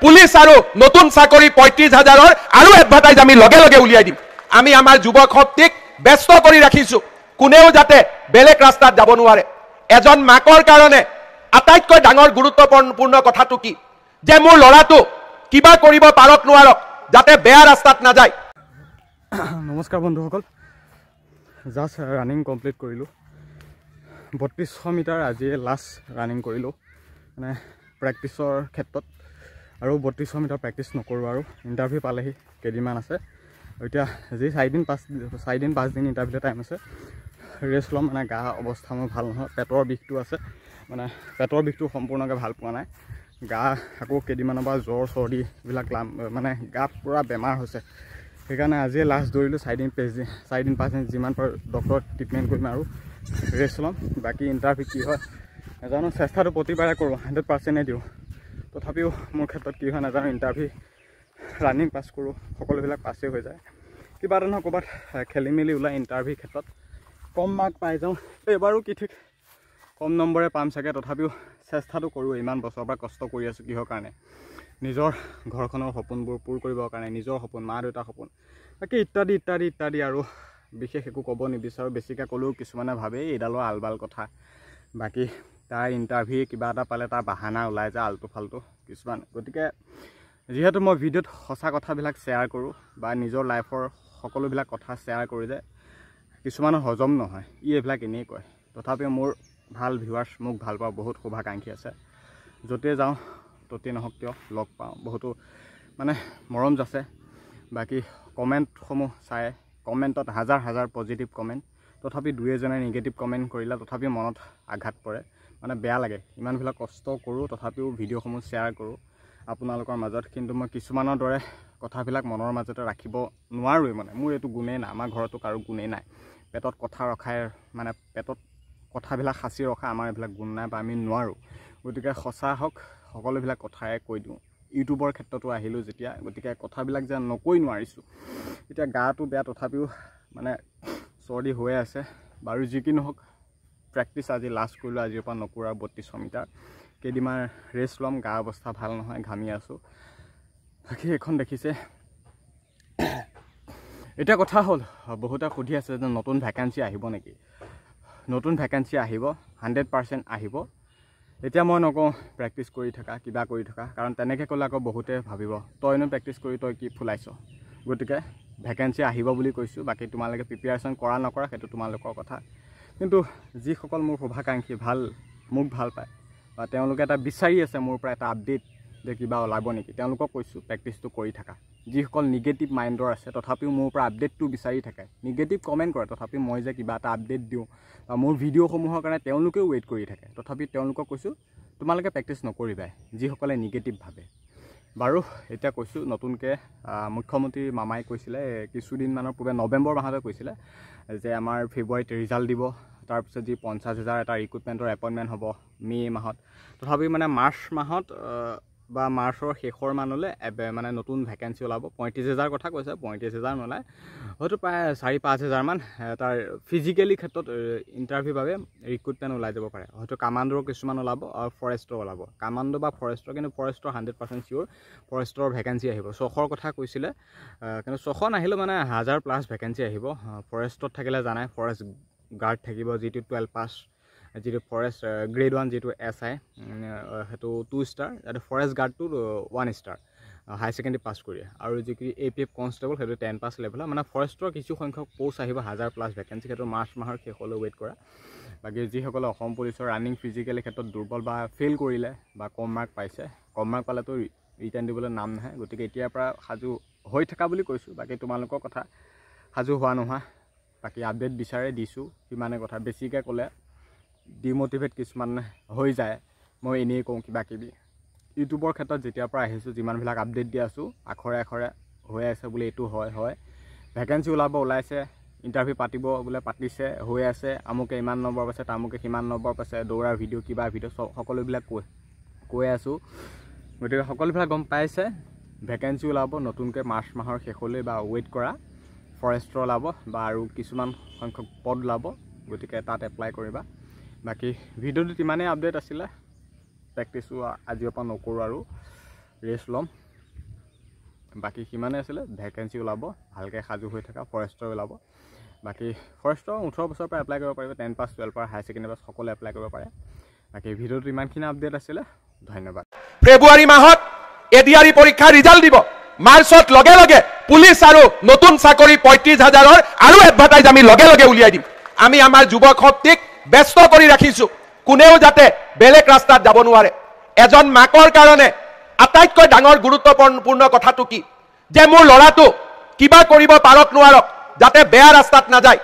police আৰু নতুন চাকৰি ৩৫,০০০ আৰু এডভাৰটাইজ আমি লগে লগে উলিয়াই দিম আমি আমাৰ যুৱক শক্তিক ব্যস্ত কৰি ৰাখিছো কোনেও যাতে বেলেগ ৰাস্তাত যাব নোৱাৰে এজন মাকৰ কাৰণে আটাইতকৈ ডাঙৰ গুৰুত্বপূৰ্ণ কথাটো কি যে মোৰ ল'ৰাটো কিবা কৰিব পাৰক নোৱাৰক যাতে বেয়া ৰাস্তাত নাযায় নমস্কাৰ বন্ধুসকল জাষ্ট ৰানিং কমপ্লিট কৰিলোঁ ৩২০০ মিটাৰ আজি লাষ্ট ৰানিং কৰিলোঁ মানে প্ৰেক্টিছৰ ক্ষেত্ৰত আৰু ৩২০০ মিটাৰ প্ৰেক্টিছ নকৰোঁ আৰু ইণ্টাৰভিউ পালেহি কেইদিনমান আছে এতিয়া যি ৪ দিন ইণ্টাৰভিউ টাইম আছে ৰেষ্ট ল'ম মানে গা অৱস্থা মোৰ ভাল নহয় পেটৰ বিষটো আছে মানে পেটৰ বিষটো সম্পূৰ্ণকৈ ভাল পোৱা নাই গা আকৌ কেইদিনমানৰ পৰা জ্বৰ চৰ্দি এইবিলাক মানে গাত পূৰা বেমাৰ হৈছে সেইকাৰণে আজিয়ে লাষ্ট দৌৰিলোঁ ৪ দিন ৫ দিন যিমান পাৰোঁ ডক্টৰক ট্ৰিটমেণ্ট কৰিম আৰু ৰেষ্ট ল'ম বাকী ইণ্টাৰভিউ কি হয় নাজানো চেষ্টাটো প্ৰতিবাৰে কৰোঁ 100%ই দিওঁ তথাপিও মোৰ ক্ষেত্ৰত কি হয় নাজানো ইণ্টাৰভিউ ৰানিং পাছ কৰোঁ সকলোবিলাক পাছেই হৈ যায় কিবা এটা নহয় ক'ৰবাত খেলি মেলি ওলাই ইণ্টাৰভিউ ক্ষেত্ৰত কম মাৰ্ক পাই যাওঁ এইবাৰো কি ঠিক কম নম্বৰে পাম চাগে তথাপিও চেষ্টাটো কৰোঁ ইমান বছৰৰ পৰা কষ্ট কৰি আছোঁ কিহৰ কাৰণে নিজৰ ঘৰখনৰ সপোনবোৰ পূৰ কৰিবৰ কাৰণে নিজৰ সপোন মা দেউতাৰ সপোন বাকী ইত্যাদি আৰু বিশেষ একো ক'ব নিবিচাৰোঁ বেছিকৈ ক'লেও কিছুমানে ভাবে এইডালৰ আলবাল কথা বাকী তাৰ ইণ্টাৰভিউ কিবা এটা পালে তাৰ বাহানা ওলাই যায় আল্টু ফাল্টু কিছুমান গতিকে যিহেতু মই ভিডিঅ'ত সঁচা কথাবিলাক শ্বেয়াৰ কৰোঁ বা নিজৰ লাইফৰ সকলোবিলাক কথা শ্বেয়াৰ কৰোঁ যে কিছুমানৰ হজম নহয় এইবিলাক এনেই কয় তথাপিও মোৰ ভাল ভিউৱাৰ্ছ মোক ভাল পোৱা বহুত শুভাকাংক্ষী আছে য'তে যাওঁ ত'তে নহওক কিয় লগ পাওঁ বহুতো মানে মৰম যাচে বাকী কমেণ্টসমূহ চাই কমেণ্টত হাজাৰ পজিটিভ কমেণ্ট তথাপি দুই এজনে নিগেটিভ কমেণ্ট কৰিলে তথাপিও মনত আঘাত পৰে মানে বেয়া লাগে ইমানবিলাক কষ্ট কৰোঁ তথাপিও ভিডিঅ'সমূহ শ্বেয়াৰ কৰোঁ আপোনালোকৰ মাজত কিন্তু মই কিছুমানৰ দৰে কথাবিলাক মনৰ মাজতে ৰাখিব নোৱাৰোঁৱেই মানে মোৰ এইটো গুণেই নাই আমাৰ ঘৰতো কাৰো গুণেই নাই পেটত কথা ৰখাই মানে পেটত কথাবিলাক সাঁচি ৰখা আমাৰ এইবিলাক গুণ নাই বা আমি নোৱাৰোঁ গতিকে সঁচা হওক সকলোবিলাক কথাই কৈ দিওঁ ইউটিউবৰ ক্ষেত্ৰতো আহিলোঁ যেতিয়া গতিকে কথাবিলাক যে নকৈ নোৱাৰিছোঁ এতিয়া গাটো বেয়া তথাপিও মানে চৰ্দি হৈ আছে বাৰু যি কি নহওক প্ৰেক্টিছ আজি লাষ্ট কৰিলোঁ আজিৰ পৰা নকৰা ৩২০০ মিটাৰ কেইদিনমান ৰেষ্ট ল'ম গা অৱস্থা ভাল নহয় ঘামি আছোঁ বাকী এখন দেখিছে এতিয়া কথা হ'ল বহুতে সুধি আছে যে নতুন ভেকেঞ্চি আহিব নেকি নতুন ভেকেঞ্চি আহিব 100% আহিব এতিয়া মই নকওঁ প্ৰেক্টিছ কৰি থাকা কিবা কৰি থাকা কাৰণ তেনেকৈ ক'লে আকৌ বহুতে ভাবিব তইনো প্ৰেক্টিছ কৰি তই কি ফুলাইছ গতিকে ভেকেঞ্চি আহিব বুলি কৈছোঁ বাকী তোমালোকে প্ৰিপেয়াৰেশ্যন কৰা নকৰা সেইটো তোমালোকৰ কথা কিন্তু যিসকল মোৰ শুভাকাংক্ষী মোক ভাল পায় বা তেওঁলোকে এটা বিচাৰি আছে মোৰ পৰা এটা আপডেট যে কিবা ওলাব নেকি তেওঁলোকক কৈছোঁ প্ৰেক্টিছটো কৰি থাকা যিসকল নিগেটিভ মাইণ্ডৰ আছে তথাপিও মোৰ পৰা আপডেটটো বিচাৰি থাকে নিগেটিভ কমেণ্ট কৰে তথাপিও মই যে কিবা এটা আপডেট দিওঁ বা মোৰ ভিডিঅ'সমূহৰ কাৰণে তেওঁলোকেও ৱেইট কৰি থাকে তথাপি তেওঁলোকক কৈছোঁ তোমালোকে প্ৰেক্টিছ নকৰিবাই যিসকলে নিগেটিভ ভাবে বাৰু এতিয়া কৈছোঁ নতুনকৈ মুখ্যমন্ত্ৰী মামাই কৈছিলে কিছুদিনমানৰ পূৰ্বে নৱেম্বৰ মাহতে কৈছিলে যে আমাৰ ফেব্ৰুৱাৰীত ৰিজাল্ট দিব তাৰপিছত যি ৫০,০০০ এটা ৰিক্ৰুটমেণ্টৰ এপইণ্টমেণ্ট হ'ব মে' মাহত তথাপি মানে মাৰ্চ মাহত বা মাৰ্চৰ শেষৰ মানলৈ মানে নতুন ভেকেঞ্চি ওলাব ৩৫,০০০ কথা কৈছে ৩৫,০০০ নোলায় হয়তো প্ৰায় ৪-৫ হাজাৰমান তাৰ ফিজিকেলি ক্ষেত্ৰত ইণ্টাৰভিউৰ বাবে ৰিক্ৰুটমেণ্ট ওলাই যাব পাৰে হয়তো কামাণ্ডোৰ কিছুমান ওলাব আৰু ফৰেষ্টৰ ওলাব কামাণ্ডো বা ফৰেষ্টৰ কিন্তু ফৰেষ্টৰ 100% চিয়'ৰ ফৰেষ্টৰ ভেকেঞ্চি আহিব ৬০০ৰ কথা কৈছিলে কিন্তু ৬০০ নাহিলেও মানে ১,০০০+ ভেকেঞ্চি আহিব ফৰেষ্টত থাকিলে জানাই ফৰেষ্ট গাৰ্ড থাকিব যিটো 12 পাছ যিটো ফৰেষ্ট গ্ৰেড 1 যিটো SI সেইটো 2 ষ্টাৰ আৰু ফৰেষ্ট গাৰ্ডটো 1 ষ্টাৰ হাই ছেকেণ্ডেৰী পাছ কৰি আৰু যিখিনি APF কনষ্টেবল সেইটো 10 পাছ লেভেলৰ মানে ফৰেষ্টৰ কিছু সংখ্যক পোষ্ট আহিব ১,০০০+ ভেকেঞ্চি সেইটো মাৰ্চ মাহৰ শেষলৈ ৱেইট কৰা বাকী যিসকলে অসম পুলিচৰ ৰানিং ফিজিকেলি ক্ষেত্ৰত দুৰ্বল বা ফেইল কৰিলে বা কম মাৰ্ক পাইছে কম মাৰ্ক পালেতো ৰিটাৰ্ণ দিবলৈ নাম নাহে গতিকে এতিয়াৰ পৰা সাজু হৈ থকা বুলি কৈছোঁ বাকী তোমালোকৰ কথা সাজু হোৱা নোহোৱা বাকী আপডেট বিচাৰে দিছোঁ সিমানে কথা বেছিকৈ ক'লে ডিম'টিভেট কিছুমান হৈ যায় মই এনেই কওঁ কিবা কিবি ইউটিউবৰ ক্ষেত্ৰত যেতিয়াৰ পৰা আহিছোঁ যিমানবিলাক আপডেট দি আছোঁ আখৰে হৈ আছে বোলে এইটো হয় ভেকেঞ্চি ওলাইছে ইণ্টাৰভিউ পাতিব বোলে পাতিছে হৈ আছে আমুকে ইমান নম্বৰ পাইছে তামুকে সিমান নম্বৰ পাইছে দৌৰাৰ ভিডিঅ' কিবা ভিডিঅ' সকলোবিলাক কৈ আছোঁ গতিকে সকলোবিলাক গম পাইছে ভেকেঞ্চি ওলাব নতুনকৈ মাৰ্চ মাহৰ শেষলৈ বা ৱেইট কৰা ফৰেষ্টৰ ওলাব বা আৰু কিছুমান সংখ্যক পদ ওলাব গতিকে তাত এপ্লাই কৰিবা বাকী ভিডিঅ'টোত ইমানেই আপডেট আছিলে প্ৰেক্টিছো আজিৰ পৰা নকৰোঁ আৰু ৰেষ্ট ল'ম বাকী সিমানে আছিলে ভেকেঞ্চি ওলাব ভালকৈ সাজু হৈ থকা ফৰেষ্টৰ ওলাব বাকী ফৰেষ্টৰ 18 বছৰৰ পৰা এপ্লাই কৰিব পাৰিব 10 পাছ 12 পাছ হাই ছেকেণ্ডেৰী পাছ সকলোৱে এপ্লাই কৰিব পাৰে বাকী ভিডিঅ'টো ইমানখিনি আপডেট আছিলে ধন্যবাদ ফেব্ৰুৱাৰী মাহত এডিআৰই পৰীক্ষাৰ ৰিজাল্ট দিব মাৰ্চত লগে লগে পুলিচ আৰু নতুন চাকৰি 35,000ৰ আৰু এডভাৰটাইজ আমি লগে লগে উলিয়াই দিম আমি আমাৰ যুৱক শক্তিক ব্যস্ত কৰি ৰাখিছো কোনেও যাতে বেলেগ ৰাস্তাত যাব নোৱাৰে এজন মাকৰ কাৰণে আটাইতকৈ ডাঙৰ গুৰুত্বপূৰ্ণ কথাটো কি যে মোৰ ল'ৰাটো কিবা কৰিব পাৰক নোৱাৰক যাতে বেয়া ৰাস্তাত নাযায়